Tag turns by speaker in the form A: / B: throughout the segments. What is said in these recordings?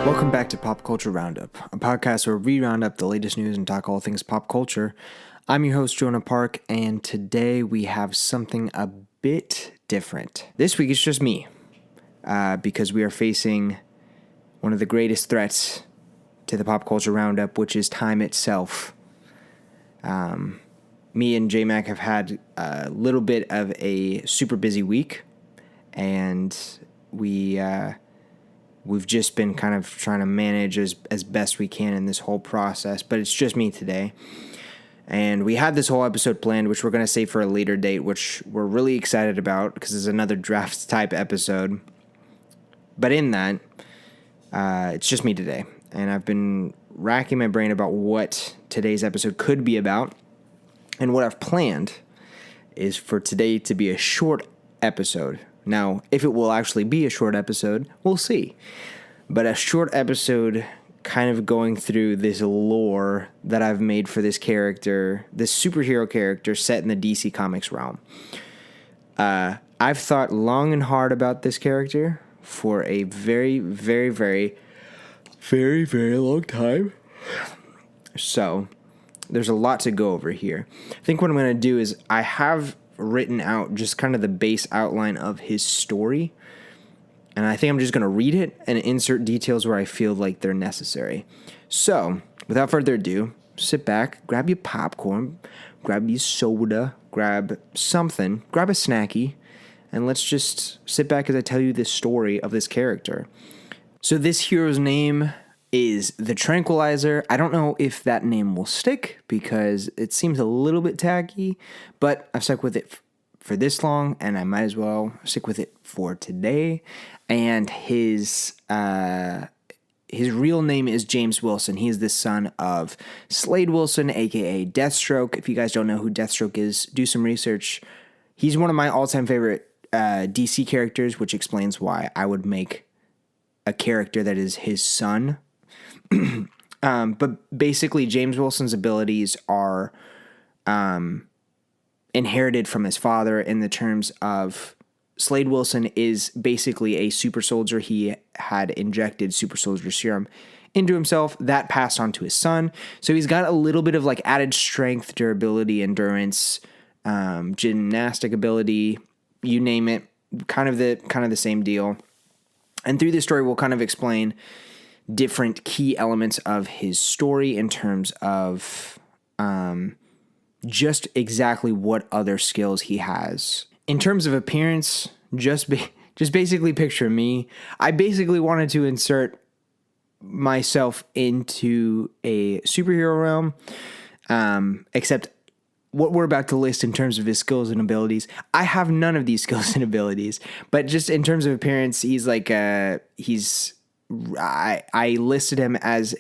A: Welcome back to Pop Culture Roundup, a podcast where we round up the latest news and talk all things pop culture. I'm your host, Jonah Park, and today we have something a bit different. This week it's just me, because we are facing one of the greatest threats to the Pop Culture Roundup, which is time itself. Me and J-Mac have had a little bit of a super busy week, and we've just been kind of trying to manage as best we can in this whole process, but it's just me today. And we had this whole episode planned, which we're going to save for a later date, which we're really excited about because it's another draft type episode. But in that, it's just me today. And I've been racking my brain about what today's episode could be about. And what I've planned is for today to be a short episode. Now, if it will actually be a short episode, we'll see. But a short episode kind of going through this lore that I've made for this character, this superhero character set in the DC Comics realm. I've thought long and hard about this character for a very, very, very, very, very long time. So there's a lot to go over here. I think what I'm going to do is I have written out just kind of the base outline of his story. And I think I'm just going to read it and insert details where I feel like they're necessary. So, without further ado, sit back, grab your popcorn, grab your soda, grab something, grab a snacky, and let's just sit back as I tell you the story of this character. So this hero's name is the Tranquilizer. I don't know if that name will stick because it seems a little bit tacky, but I've stuck with it for this long, and I might as well stick with it for today. And his real name is James Wilson. He is the son of Slade Wilson, aka Deathstroke. If you guys don't know who Deathstroke is, do some research. He's one of my all-time favorite DC characters, which explains why I would make a character that is his son. But basically, James Wilson's abilities are inherited from his father in the terms of Slade Wilson is basically a super soldier. He had injected super soldier serum into himself. That passed on to his son. So he's got a little bit of like added strength, durability, endurance, gymnastic ability, you name it, kind of the same deal. And through this story, we'll kind of explain different key elements of his story in terms of just exactly what other skills he has. In terms of appearance, just basically picture me. I basically wanted to insert myself into a superhero realm, except what we're about to list in terms of his skills and abilities, I have none of these skills and abilities. But just in terms of appearance, he's like I listed him as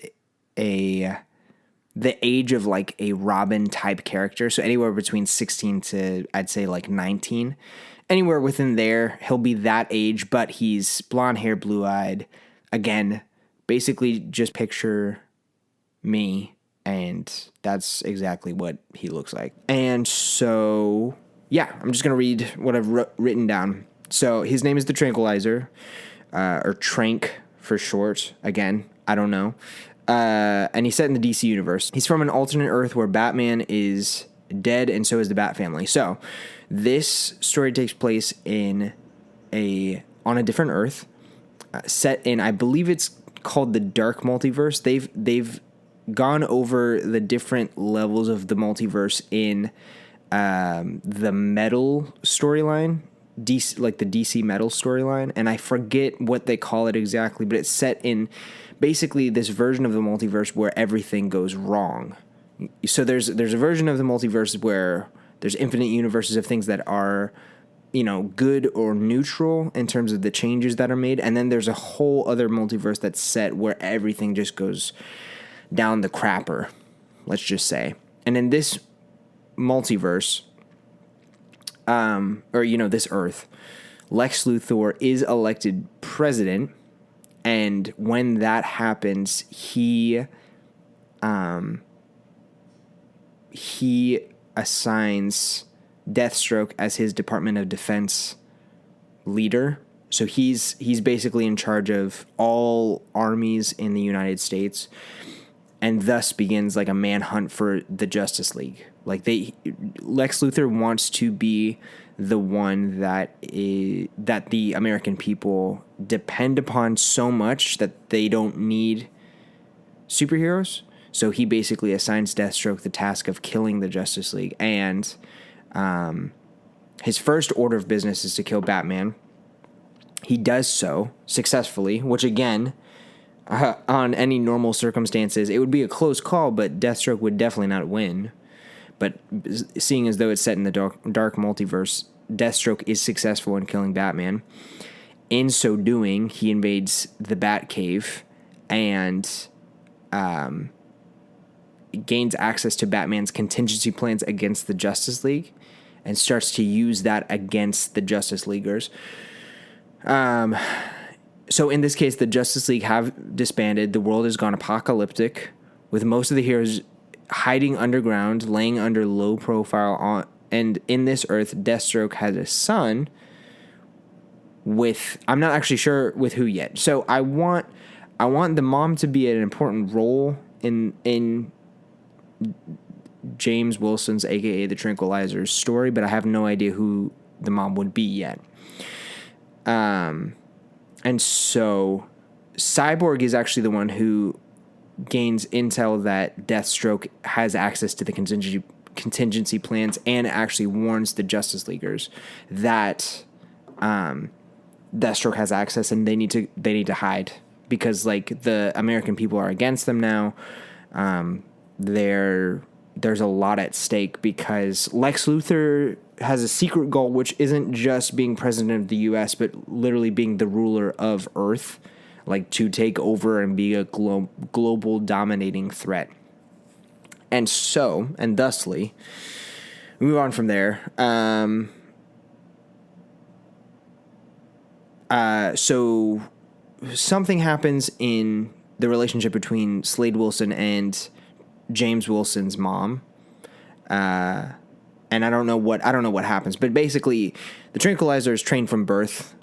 A: the age of like a Robin type character. So anywhere between 16 to I'd say like 19. Anywhere within there, he'll be that age, but he's blonde hair, blue eyed. Again, basically just picture me, and that's exactly what he looks like. And so, yeah, I'm just going to read what I've written down. So his name is the Tranquilizer, or Trank for short. Again, I don't know. And he's set in the DC universe. He's from an alternate Earth where Batman is dead, and so is the Bat family. So this story takes place on a different Earth, set in, I believe it's called the Dark Multiverse. They've gone over the different levels of the multiverse in the Metal storyline, DC, like the DC Metal storyline, and I forget what they call it exactly, but it's set in basically this version of the multiverse where everything goes wrong. So there's a version of the multiverse where there's infinite universes of things that are, good or neutral in terms of the changes that are made, and then there's a whole other multiverse that's set where everything just goes down the crapper, let's just say. And in this multiverse, this Earth, Lex Luthor is elected president, and when that happens, he assigns Deathstroke as his Department of Defense leader, So he's basically in charge of all armies in the United States, and thus begins like a manhunt for the Justice League. Like Lex Luthor wants to be the one that the American people depend upon so much that they don't need superheroes. So he basically assigns Deathstroke the task of killing the Justice League, and his first order of business is to kill Batman. He does so successfully, which again, on any normal circumstances, it would be a close call, but Deathstroke would definitely not win. But seeing as though it's set in the dark multiverse, Deathstroke is successful in killing Batman. In so doing, he invades the Batcave and gains access to Batman's contingency plans against the Justice League and starts to use that against the Justice Leaguers. So in this case, the Justice League have disbanded. The world has gone apocalyptic, with most of the heroes hiding underground, laying under low profile. And in this Earth, Deathstroke has a son with, I'm not actually sure with who yet. So I want the mom to be an important role in James Wilson's, aka the Tranquilizer's story, but I have no idea who the mom would be yet. And so Cyborg is actually the one who gains intel that Deathstroke has access to the contingency plans and actually warns the Justice Leaguers that Deathstroke has access and they need to hide because like the American people are against them now. There's a lot at stake because Lex Luthor has a secret goal, which isn't just being president of the U.S., but literally being the ruler of Earth, like to take over and be a global dominating threat. And so, and thusly, we move on from there. So something happens in the relationship between Slade Wilson and James Wilson's mom. And I don't know what happens, but basically the Tranquilizer is trained from birth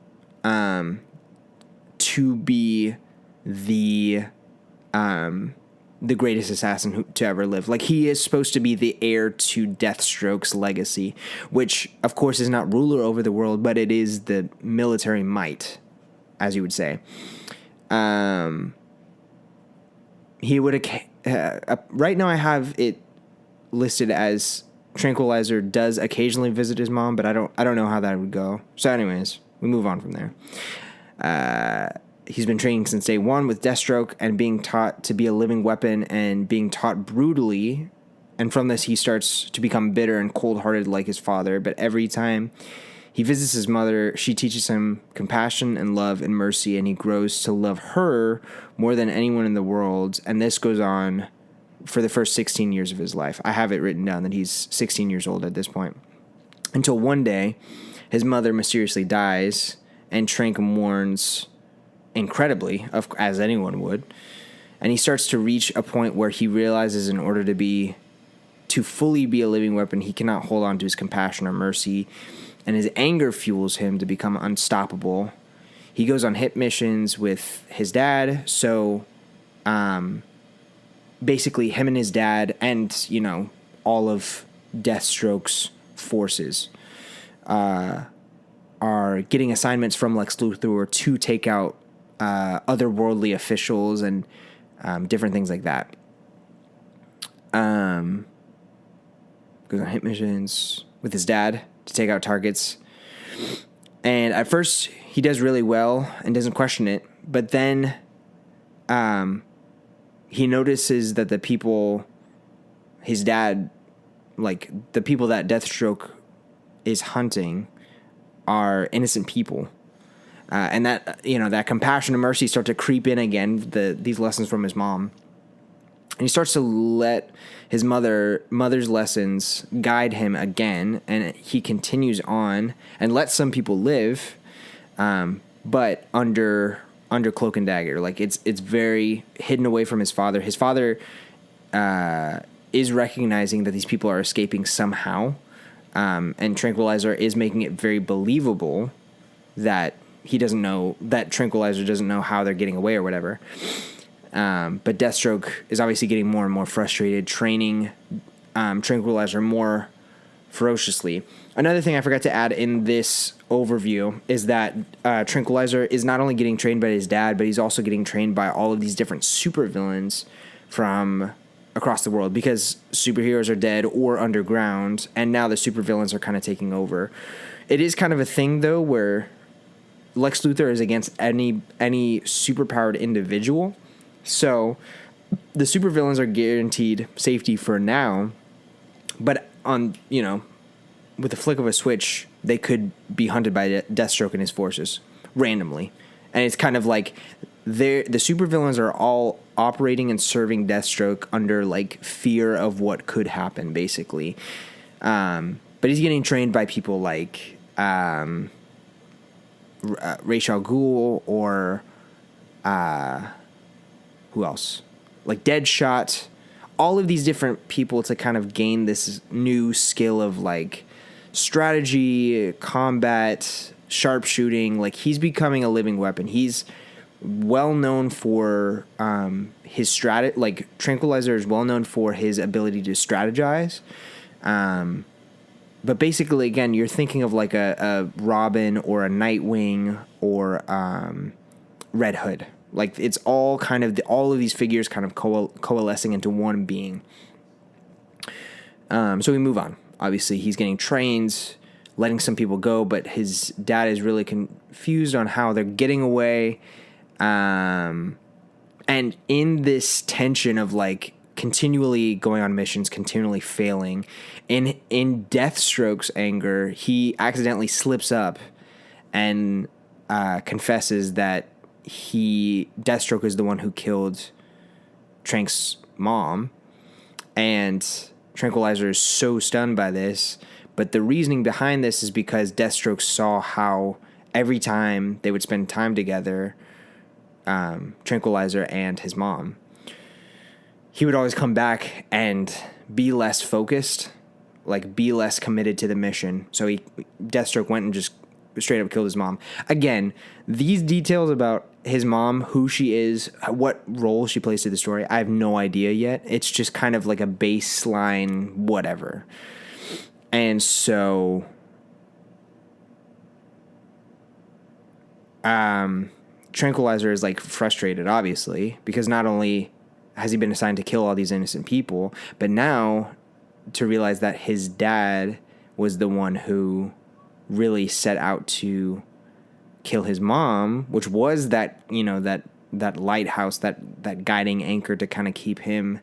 A: to be the greatest assassin to ever live. Like he is supposed to be the heir to Deathstroke's legacy, which of course is not ruler over the world, but it is the military might, as you would say. He would right now I have it listed as Tranquilizer does occasionally visit his mom, but I don't know how that would go. So anyways, we move on from there. He's been training since day one with Deathstroke and being taught to be a living weapon and being taught brutally. And from this, he starts to become bitter and cold-hearted like his father. But every time he visits his mother, she teaches him compassion and love and mercy, and he grows to love her more than anyone in the world. And this goes on for the first 16 years of his life. I have it written down that he's 16 years old at this point. Until one day, his mother mysteriously dies, and Trank mourns incredibly, as anyone would. And he starts to reach a point where he realizes in order to fully be a living weapon, he cannot hold on to his compassion or mercy, and his anger fuels him to become unstoppable. He goes on hit missions with his dad, so basically him and his dad and, all of Deathstroke's forces are getting assignments from Lex Luthor to take out otherworldly officials and different things like that. Goes on hit missions with his dad to take out targets. And at first, he does really well and doesn't question it. But then he notices that the people, his dad, like the people that Deathstroke is hunting are innocent people. And that, that compassion and mercy start to creep in again, these lessons from his mom. And he starts to let his mother's lessons guide him again, and he continues on and lets some people live, but under cloak and dagger. Like it's very hidden away from his father. His father is recognizing that these people are escaping somehow, and Tranquilizer is making it very believable that he doesn't know, that Tranquilizer doesn't know how they're getting away or whatever. But Deathstroke is obviously getting more and more frustrated, training Tranquilizer more ferociously. Another thing I forgot to add in this overview is that Tranquilizer is not only getting trained by his dad, but he's also getting trained by all of these different supervillains from across the world, because superheroes are dead or underground, and now the supervillains are kind of taking over. It is kind of a thing, though, where Lex Luthor is against any superpowered individual. So the supervillains are guaranteed safety for now, but with the flick of a switch, they could be hunted by Deathstroke and his forces randomly. And it's kind of like the supervillains are all operating and serving Deathstroke under like fear of what could happen, basically. But he's getting trained by people like Ra's al Ghul, or who else? Like Deadshot. All of these different people to kind of gain this new skill of like strategy, combat, sharpshooting. Like, he's becoming a living weapon. He's well known for his like Tranquilizer is well known for his ability to strategize. But basically, again, you're thinking of like a Robin or a Nightwing or Red Hood. Like, it's all kind of all of these figures kind of coalescing into one being. So we move on. Obviously, he's getting trained, letting some people go, but his dad is really confused on how they're getting away. And in this tension of like continually going on missions, continually failing, in Deathstroke's anger, he accidentally slips up and confesses that Deathstroke is the one who killed Trank's mom, and Tranquilizer is so stunned by this. But the reasoning behind this is because Deathstroke saw how every time they would spend time together, Tranquilizer and his mom, he would always come back and be less focused, like be less committed to the mission. So Deathstroke went and just straight up killed his mom. Again, these details about his mom, who she is, what role she plays to the story, I have no idea yet. It's just kind of like a baseline whatever. And so Tranquilizer is like frustrated, obviously, because not only has he been assigned to kill all these innocent people, but now to realize that his dad was the one who really set out to kill his mom, which was that lighthouse, that guiding anchor to kind of keep him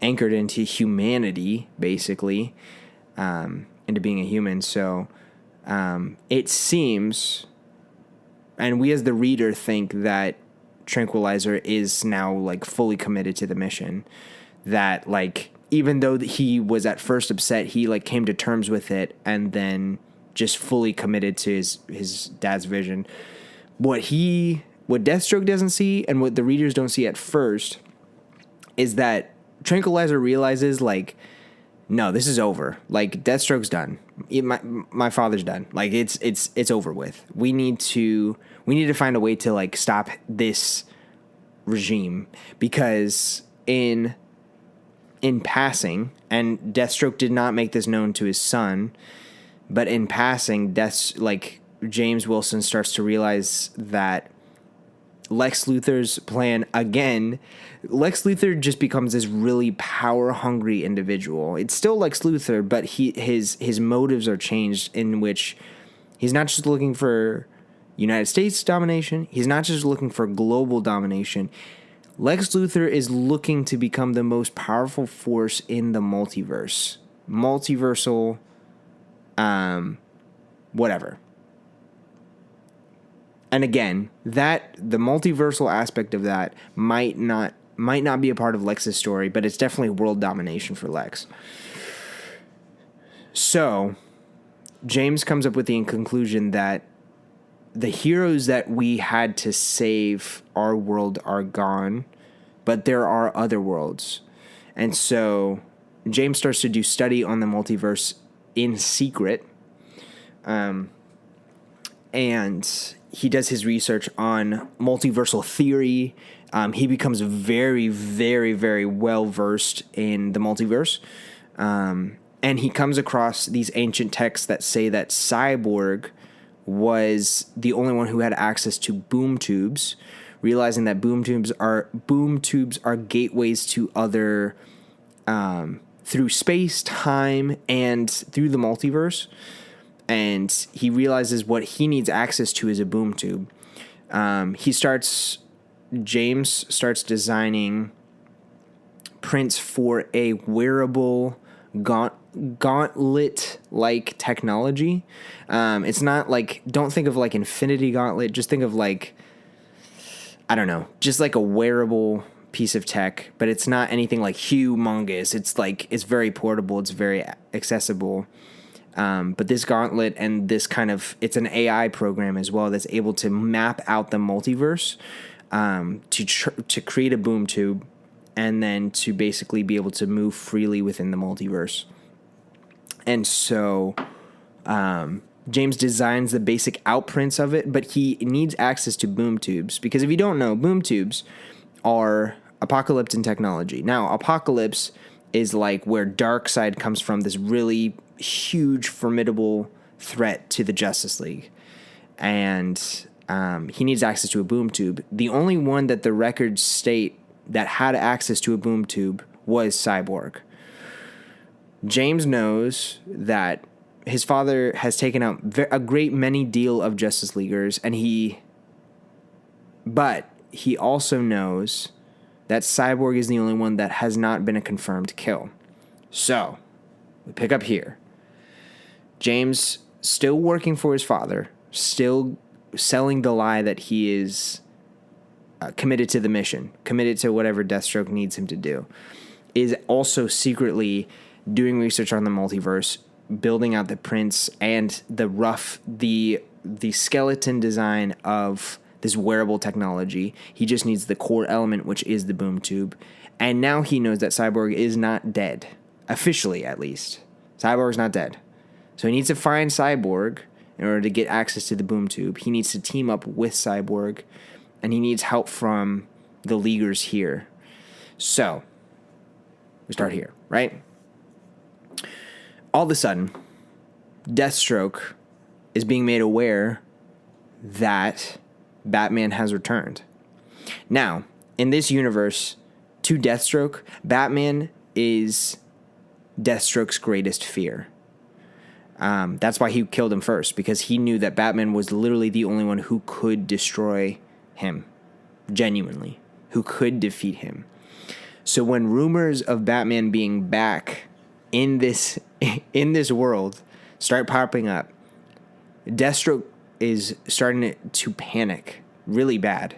A: anchored into humanity, basically, into being a human. So it seems, and we as the reader think that Tranquilizer is now like fully committed to the mission, that like even though he was at first upset, he like came to terms with it and then just fully committed to his dad's vision. What Deathstroke doesn't see and what the readers don't see at first is that Tranquilizer realizes, like, no, this is over. Like, Deathstroke's done. My father's done. Like, it's over with. We need to find a way to like stop this regime, because in passing, and Deathstroke did not make this known to his son, but in passing, James Wilson starts to realize that Lex Luthor's plan again. Lex Luthor just becomes this really power-hungry individual. It's still Lex Luthor, but his motives are changed, in which he's not just looking for United States domination. He's not just looking for global domination. Lex Luthor is looking to become the most powerful force in the multiverse. Multiversal, whatever. And again, that the multiversal aspect of that might not be a part of Lex's story, but it's definitely world domination for Lex. So, James comes up with the conclusion that the heroes that we had to save our world are gone, but there are other worlds. And so James starts to do study on the multiverse in secret. and he does his research on multiversal theory. He becomes very, very, very well versed in the multiverse. And he comes across these ancient texts that say that Cyborg was the only one who had access to boom tubes, realizing that boom tubes are gateways to other, through space, time, and through the multiverse. And he realizes what he needs access to is a boom tube. James starts designing prints for a wearable gauntlet-like technology. It's not like, don't think of like Infinity Gauntlet. Just think of like, I don't know, just like a wearable piece of tech, but it's not anything like humongous. It's like, it's very portable. It's very accessible. But this gauntlet and this it's an AI program as well that's able to map out the multiverse, to create a boom tube, and then to basically be able to move freely within the multiverse. And so James designs the basic outprints of it, but he needs access to boom tubes, because if you don't know, boom tubes are apocalyptic technology. Now, Apocalypse is like where Darkseid comes from, this really huge, formidable threat to the Justice League. And he needs access to a boom tube. The only one that the records state that had access to a boom tube was Cyborg. James knows that his father has taken out a great many deal of Justice Leaguers, but he also knows that Cyborg is the only one that has not been a confirmed kill. So, we pick up here. James, still working for his father, still selling the lie that he is committed to the mission, committed to whatever Deathstroke needs him to do, is also secretly doing research on the multiverse, building out the prints and the skeleton design of this wearable technology. He just needs the core element, which is the boom tube. And now he knows that Cyborg is not dead. Officially, at least. Cyborg's not dead. So he needs to find Cyborg in order to get access to the boom tube. He needs to team up with Cyborg, and he needs help from the Leaguers here. So, we start here, right? All of a sudden, Deathstroke is being made aware that Batman has returned. Now, in this universe, to Deathstroke, Batman is Deathstroke's greatest fear. That's why he killed him first, because he knew that Batman was literally the only one who could destroy him, genuinely, who could defeat him. So when rumors of Batman being back in this world start popping up, Deathstroke is starting to panic really bad.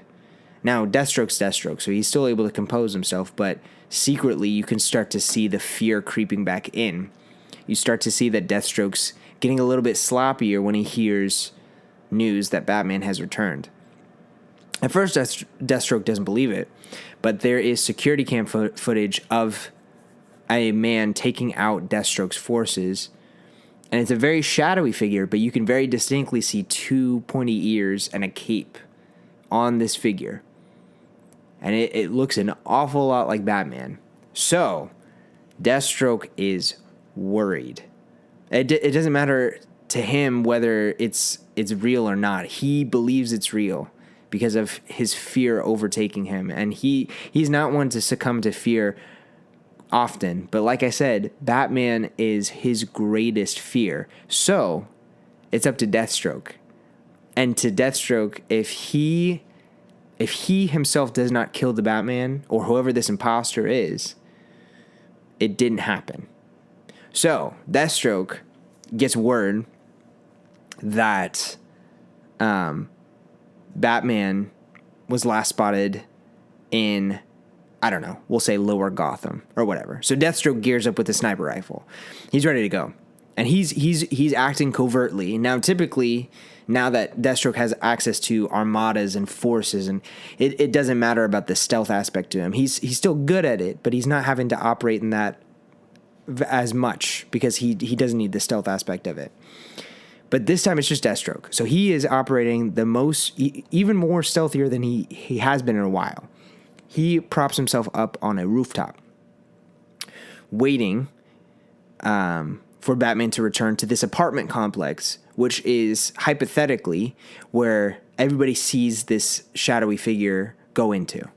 A: Now, Deathstroke's Deathstroke, so he's still able to compose himself, but secretly you can start to see the fear creeping back in. You start to see that Deathstroke's getting a little bit sloppier when he hears news that Batman has returned. At first, Deathstroke doesn't believe it, but there is security cam footage of a man taking out Deathstroke's forces, and it's a very shadowy figure, but you can very distinctly see two pointy ears and a cape on this figure. And it looks an awful lot like Batman. So, Deathstroke is worried. It doesn't matter to him whether it's real or not. He believes it's real because of his fear overtaking him. And he's not one to succumb to fear often. But like I said, Batman is his greatest fear. So, it's up to Deathstroke. And to Deathstroke, if he himself does not kill the Batman, or whoever this imposter is, it didn't happen. So, Deathstroke gets word that Batman was last spotted in, I don't know, we'll say Lower Gotham or whatever. So Deathstroke gears up with a sniper rifle. He's ready to go. And he's acting covertly. Now, typically, now that Deathstroke has access to armadas and forces, and it doesn't matter about the stealth aspect to him. He's still good at it, but he's not having to operate in that as much because he doesn't need the stealth aspect of it. But this time it's just Deathstroke. So he is operating the most, even more stealthier than he has been in a while. He props himself up on a rooftop, waiting for Batman to return to this apartment complex, which is hypothetically where everybody sees this shadowy figure go into.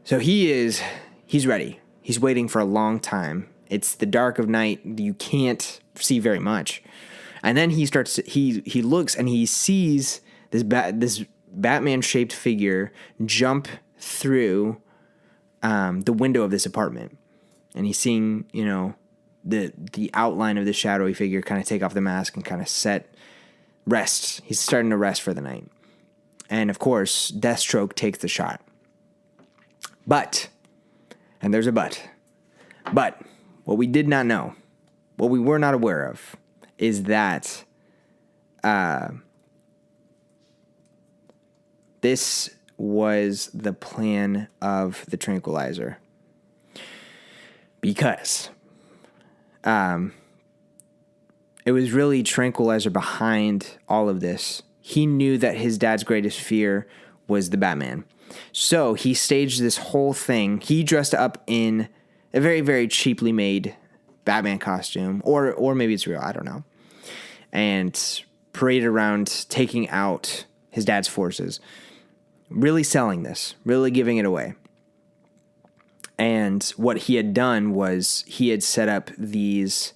A: So he's ready. He's waiting for a long time. It's the dark of night. You can't see very much. And then he looks and he sees this Batman-shaped figure jump through the window of this apartment. And he's seeing, the outline of the shadowy figure kind of take off the mask and kind of rest. He's starting to rest for the night. And of course, Deathstroke takes the shot. But, and there's a but, what we did not know, what we were not aware of, is that this was the plan of the Tranquilizer. Because it was really Tranquilizer behind all of this. He knew that his dad's greatest fear was the Batman. So he staged this whole thing. He dressed up in a very, very cheaply made Batman costume, or maybe it's real, I don't know, and paraded around taking out his dad's forces. Really selling this, really giving it away. And what he had done was he had set up these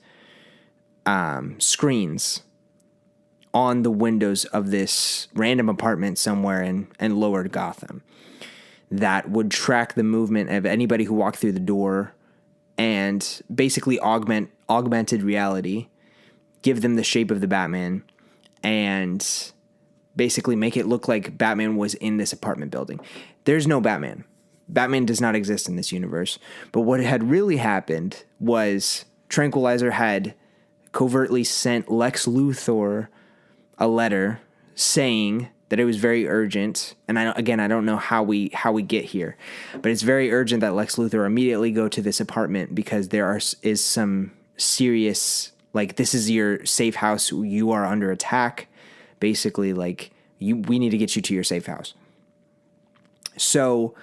A: screens on the windows of this random apartment somewhere in lower Gotham that would track the movement of anybody who walked through the door and basically augmented reality, give them the shape of the Batman, and basically make it look like Batman was in this apartment building. There's no Batman. Batman does not exist in this universe. But what had really happened was Tranquilizer had covertly sent Lex Luthor a letter saying that it was very urgent. And I don't know how we get here, but it's very urgent that Lex Luthor immediately go to this apartment because there is some serious, like, this is your safe house. You are under attack. Basically, like, we need to get you to your safe house. So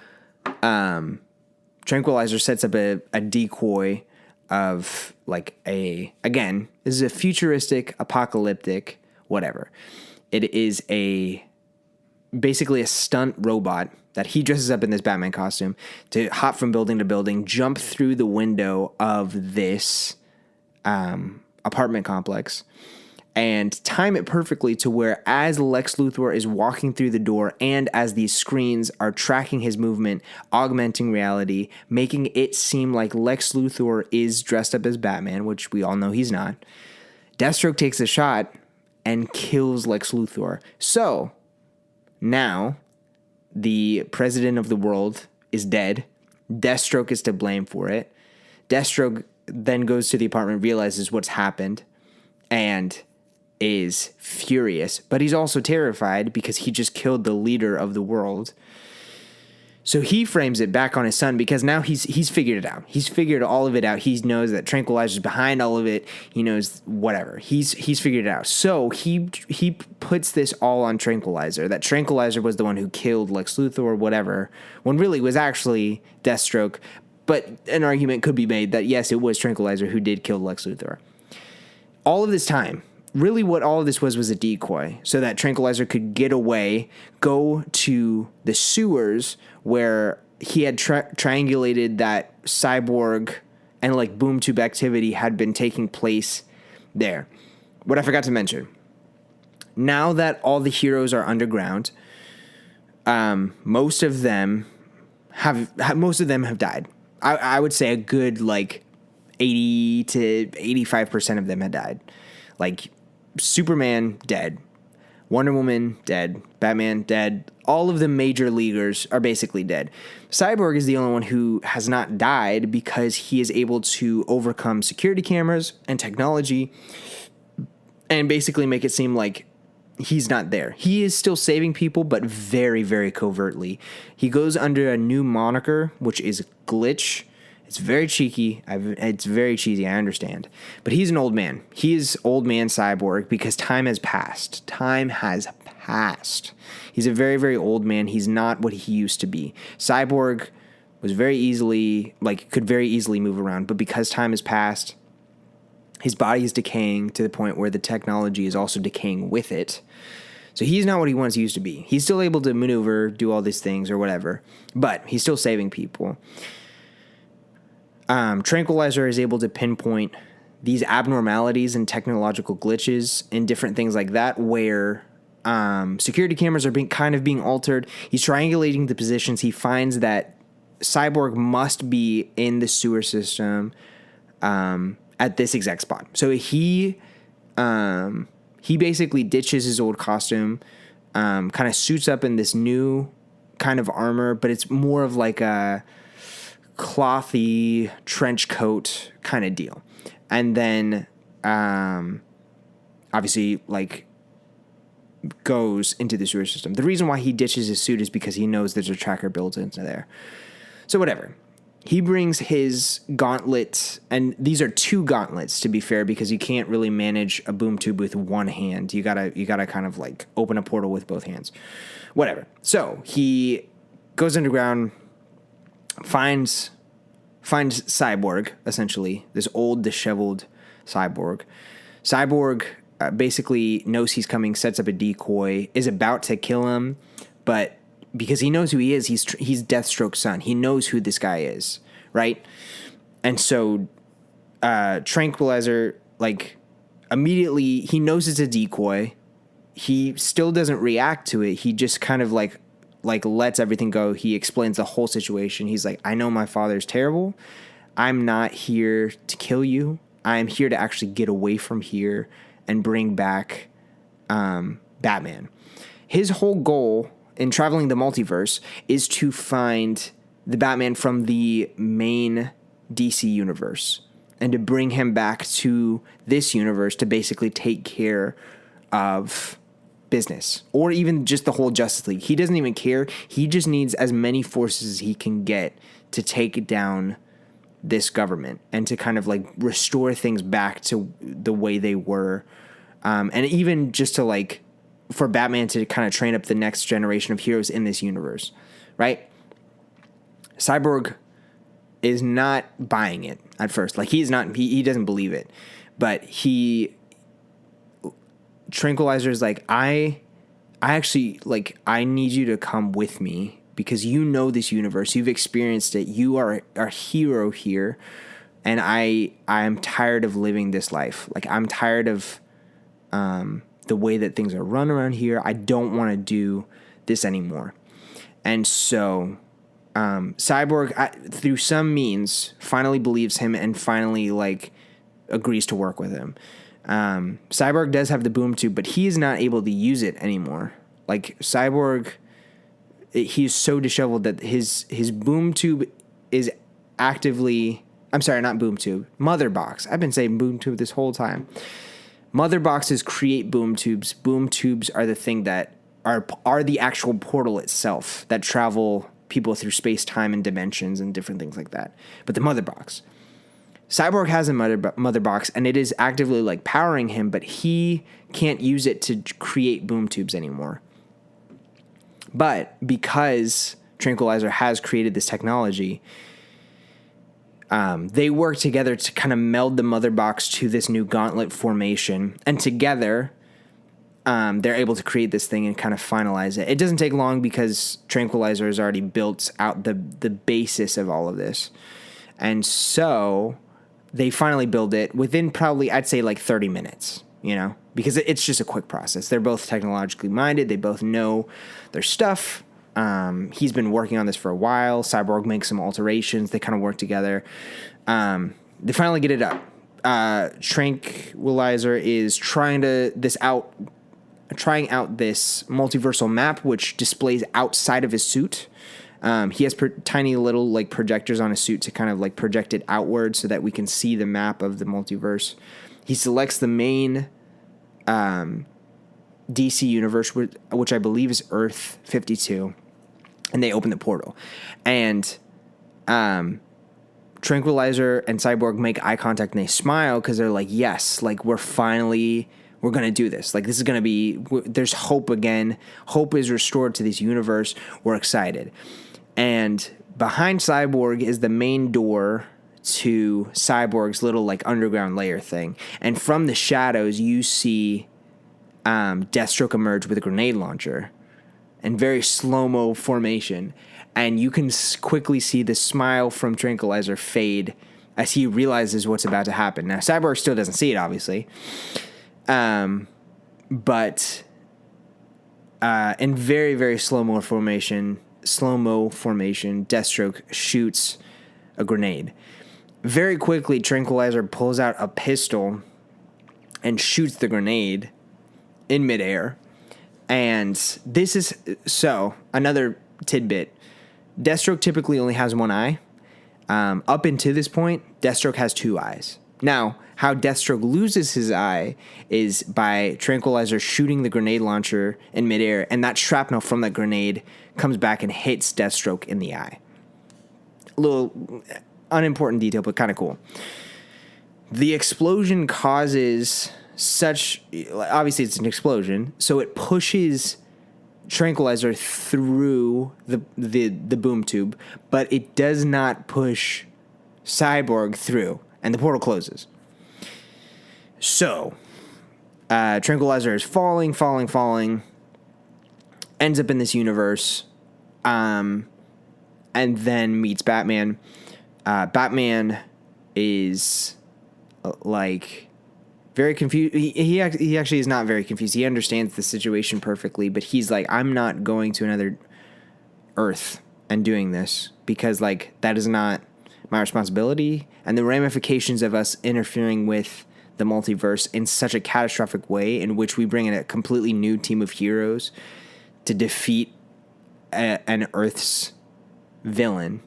A: Tranquilizer sets up a decoy of, like, this is a futuristic, apocalyptic, whatever. It is basically a stunt robot that he dresses up in this Batman costume to hop from building to building, jump through the window of this apartment complex, and time it perfectly to where as Lex Luthor is walking through the door and as these screens are tracking his movement, augmenting reality, making it seem like Lex Luthor is dressed up as Batman, which we all know he's not, Deathstroke takes a shot and kills Lex Luthor. So now the president of the world is dead. Deathstroke is to blame for it. Deathstroke then goes to the apartment, realizes what's happened, and is furious. But he's also terrified because he just killed the leader of the world. So he frames it back on his son because now he's figured it out. He's figured all of it out. He knows that Tranquilizer's behind all of it. He knows whatever. He's figured it out. So he puts this all on Tranquilizer. That Tranquilizer was the one who killed Lex Luthor or whatever, when really it was actually Deathstroke. But an argument could be made that yes, it was Tranquilizer who did kill Lex Luthor. All of this time, really what all of this was a decoy so that Tranquilizer could get away, go to the sewers where he had triangulated that cyborg and like boom tube activity had been taking place there. What I forgot to mention, now that all the heroes are underground, most of them have died. I would say a good like 80 to 85% of them had died. Like Superman dead, Wonder Woman dead, Batman dead. All of the major leaguers are basically dead. Cyborg is the only one who has not died because he is able to overcome security cameras and technology and basically make it seem like he's not there. He is still saving people, but very, very covertly. He goes under a new moniker, which is Glitch. It's very cheeky. It's very cheesy. I understand. But he's an old man. He is old man Cyborg because time has passed. Time has passed. He's a very, very old man. He's not what he used to be. Cyborg was could very easily move around. But because time has passed, his body is decaying to the point where the technology is also decaying with it. So he's not what he once used to be. He's still able to maneuver, do all these things or whatever. But he's still saving people. Tranquilizer is able to pinpoint these abnormalities and technological glitches and different things like that where security cameras are being altered. He's triangulating the positions. He finds that Cyborg must be in the sewer system at this exact spot. So he basically ditches his old costume, kind of suits up in this new kind of armor, but it's more of like a clothy trench coat kind of deal. And then obviously like goes into the sewer system. The reason why he ditches his suit is because he knows there's a tracker built into there. So whatever. He brings his gauntlet, and these are 2 gauntlets to be fair, because you can't really manage a boom tube with one hand. You gotta kind of like open a portal with both hands. Whatever. So he goes underground, finds Cyborg, essentially, this old, disheveled Cyborg. Cyborg basically knows he's coming, sets up a decoy, is about to kill him, but because he knows who he is, he's Deathstroke's son. He knows who this guy is, right? And so Tranquilizer, like, immediately, he knows it's a decoy. He still doesn't react to it. He just kind of like lets everything go. He explains the whole situation. He's like, I know my father's terrible. I'm not here to kill you. I'm here to actually get away from here and bring back Batman. His whole goal in traveling the multiverse is to find the Batman from the main DC universe and to bring him back to this universe to basically take care of business, or even just the whole Justice League. He doesn't even care. He just needs as many forces as he can get to take down this government and to kind of like restore things back to the way they were. And even just to like, for Batman to kind of train up the next generation of heroes in this universe, right? Cyborg is not buying it at first. Like he doesn't believe it, but Tranquilizer is like, I actually, like, I need you to come with me because you know this universe. You've experienced it. You are a hero here. And I'm tired of living this life. Like, I'm tired of the way that things are run around here. I don't want to do this anymore. And so Cyborg, through some means, finally believes him and finally, like, agrees to work with him. Cyborg does have the boom tube, but he is not able to use it anymore. Like, Cyborg, he's so disheveled that his boom tube is actively... I'm sorry, not boom tube. Mother box. I've been saying boom tube this whole time. Mother boxes create boom tubes. Boom tubes are the thing that are the actual portal itself that travel people through space, time, and dimensions and different things like that. But the mother box... Cyborg has a mother box, and it is actively, like, powering him, but he can't use it to create boom tubes anymore. But because Tranquilizer has created this technology, they work together to kind of meld the mother box to this new gauntlet formation, and together they're able to create this thing and kind of finalize it. It doesn't take long because Tranquilizer has already built out the basis of all of this. And so... they finally build it within probably, I'd say, like 30 minutes, you know, because it's just a quick process. They're both technologically minded. They both know their stuff. He's been working on this for a while. Cyborg makes some alterations. They kind of work together. They finally get it up. Tranquilizer is trying out this multiversal map, which displays outside of his suit. He has tiny little, like, projectors on his suit to kind of, like, project it outward so that we can see the map of the multiverse. He selects the main DC universe, which I believe is Earth 52, and they open the portal. And Tranquilizer and Cyborg make eye contact and they smile because they're like, yes, like we're going to do this. Like this is going to be, there's hope again. Hope is restored to this universe. We're excited. And behind Cyborg is the main door to Cyborg's little like underground layer thing. And from the shadows, you see Deathstroke emerge with a grenade launcher in very slow-mo formation. And you can quickly see the smile from Tranquilizer fade as he realizes what's about to happen. Now, Cyborg still doesn't see it, obviously. But in very, very slow-mo formation, Deathstroke shoots a grenade. Very quickly, Tranquilizer pulls out a pistol and shoots the grenade in midair. And this is, so, another tidbit. Deathstroke typically only has one eye. Up until this point, Deathstroke has two eyes. Now, how Deathstroke loses his eye is by Tranquilizer shooting the grenade launcher in midair, and that shrapnel from that grenade comes back and hits Deathstroke in the eye. A little unimportant detail, but kind of cool. The explosion causes such, obviously it's an explosion, so it pushes Tranquilizer through the boom tube, but it does not push Cyborg through, and the portal closes. So, Tranquilizer is falling, ends up in this universe, and then meets Batman. Batman is like very confused. He actually is not very confused. He understands the situation perfectly, but he's like, I'm not going to another Earth and doing this because like that is not my responsibility, and the ramifications of us interfering with the multiverse in such a catastrophic way in which we bring in a completely new team of heroes to defeat an Earth's villain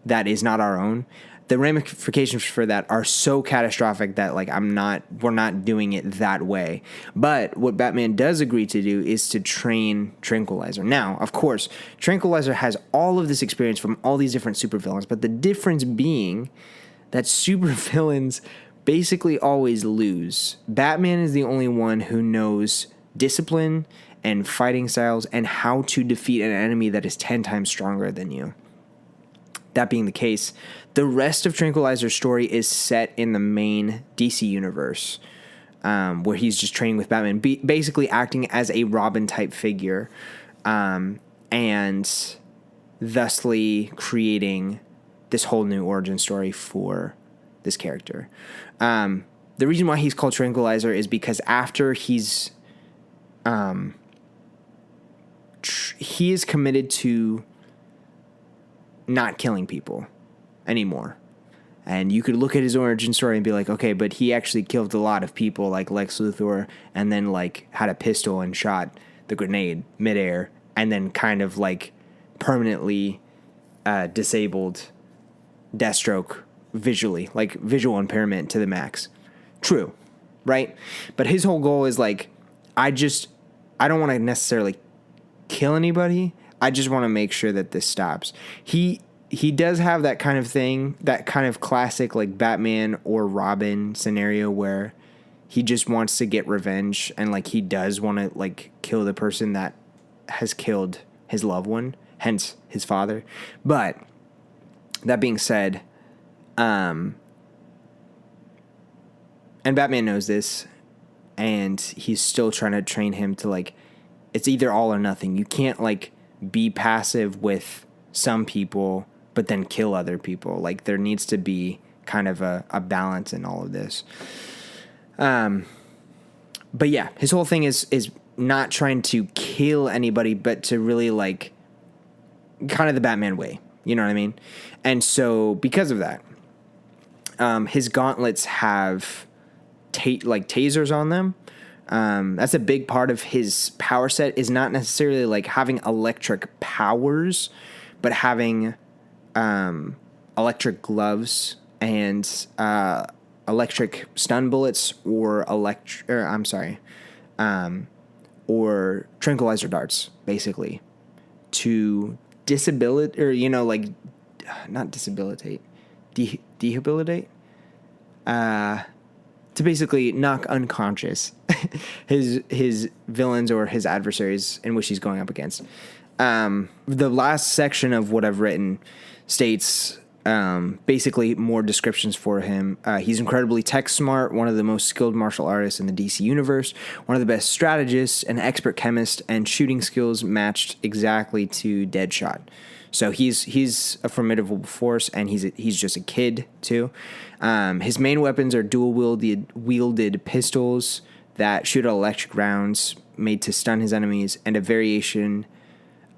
A: that is not our own. The ramifications for that are so catastrophic that like we're not doing it that way. But what Batman does agree to do is to train Tranquilizer. Now, of course, Tranquilizer has all of this experience from all these different supervillains, but the difference being that supervillains basically always lose. Batman is the only one who knows discipline and fighting styles and how to defeat an enemy that is 10 times stronger than you. That being the case, the rest of Tranquilizer's story is set in the main DC universe, where he's just training with Batman, basically acting as a Robin-type figure, and thusly creating this whole new origin story for this character. The reason why he's called Tranquilizer is because after he is committed to not killing people anymore. And you could look at his origin story and be like, okay, but he actually killed a lot of people like Lex Luthor, and then like had a pistol and shot the grenade midair, and then kind of like permanently disabled Deathstroke visually, like visual impairment to the max. True, right? But his whole goal is like, I don't want to necessarily kill anybody. I just want to make sure that this stops. He does have that kind of thing, that kind of classic like Batman or Robin scenario where he just wants to get revenge, and like he does want to like kill the person that has killed his loved one, hence his father. But that being said, and Batman knows this, and he's still trying to train him to like, it's either all or nothing. You can't like be passive with some people but then kill other people. Like there needs to be kind of a balance in all of this. But yeah, his whole thing is not trying to kill anybody, but to really like kind of the Batman way. You know what I mean? And so because of that, his gauntlets have tasers on them. That's a big part of his power set, is not necessarily like having electric powers, but having electric gloves and electric stun bullets or or tranquilizer darts, basically, to disabilitate, or not disabilitate, debilitate, to basically knock unconscious his villains or his adversaries in which he's going up against. The last section of what I've written states basically more descriptions for him. He's incredibly tech smart, one of the most skilled martial artists in the DC universe, one of the best strategists, an expert chemist, and shooting skills matched exactly to Deadshot. So he's a formidable force, and he's just a kid too. His main weapons are dual wielded pistols that shoot electric rounds made to stun his enemies, and a variation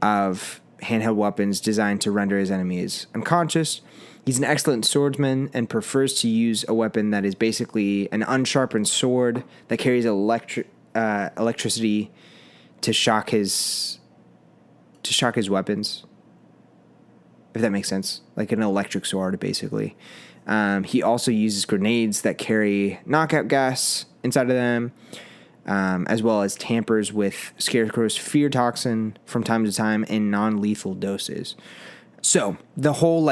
A: of handheld weapons designed to render his enemies unconscious. He's an excellent swordsman and prefers to use a weapon that is basically an unsharpened sword that carries electricity to shock his weapons, if that makes sense, like an electric sword, basically. He also uses grenades that carry knockout gas inside of them, as well as tampers with Scarecrow's fear toxin from time to time in non-lethal doses. So the whole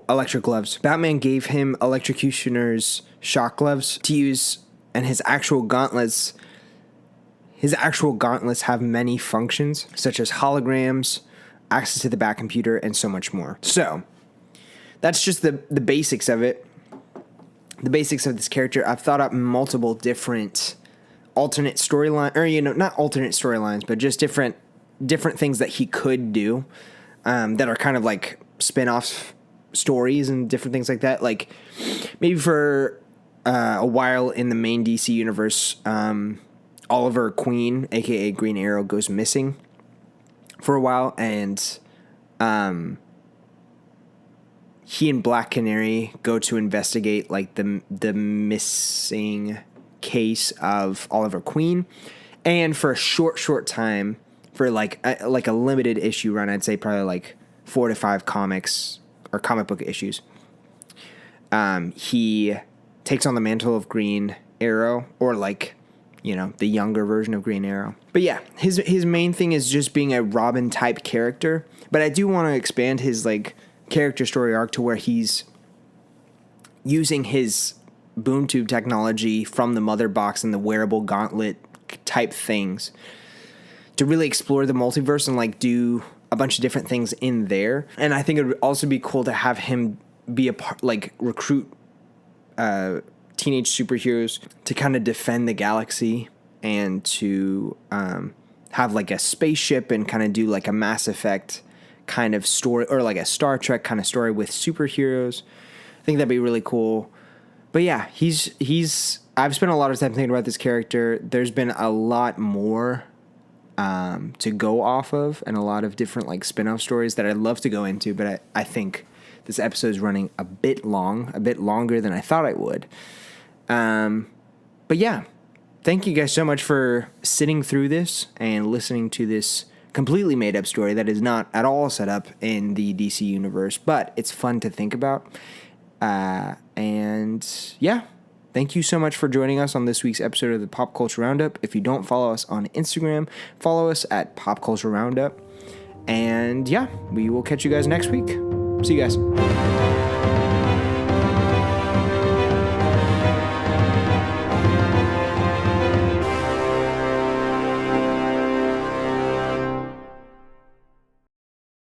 A: electric gloves. Batman gave him electrocutioner's shock gloves to use, and his actual gauntlets have many functions, such as holograms, access to the Bat computer, and so much more. So that's just the basics of it. The basics of this character. I've thought up multiple different alternate storyline, or not alternate storylines, but just different things that he could do, that are kind of like spin-off stories and different things like that. Like maybe for a while in the main DC universe, Oliver Queen, aka Green Arrow, goes missing for a while, and he and Black Canary go to investigate like the missing case of Oliver Queen, and for a short time, for like a limited issue run, I'd say probably like 4 to 5 comics or comic book issues, he takes on the mantle of Green Arrow, or like, the younger version of Green Arrow. But yeah, his main thing is just being a Robin type character. But I do want to expand his like character story arc to where he's using his boom tube technology from the mother box and the wearable gauntlet type things to really explore the multiverse and like do a bunch of different things in there. And I think it would also be cool to have him be a part, like recruit teenage superheroes to kind of defend the galaxy, and to have like a spaceship and kind of do like a Mass Effect kind of story, or like a Star Trek kind of story with superheroes. I think that'd be really cool. But yeah, I've spent a lot of time thinking about this character. There's been a lot more to go off of, and a lot of different like spin-off stories that I'd love to go into, but I think this episode is running a bit longer than I thought it would. But yeah, thank you guys so much for sitting through this and listening to this completely made up story that is not at all set up in the DC universe, but it's fun to think about. And yeah, thank you so much for joining us on this week's episode of the Pop Culture Roundup. If you don't follow us on Instagram, follow us at Pop Culture Roundup. And yeah, we will catch you guys next week. See you guys.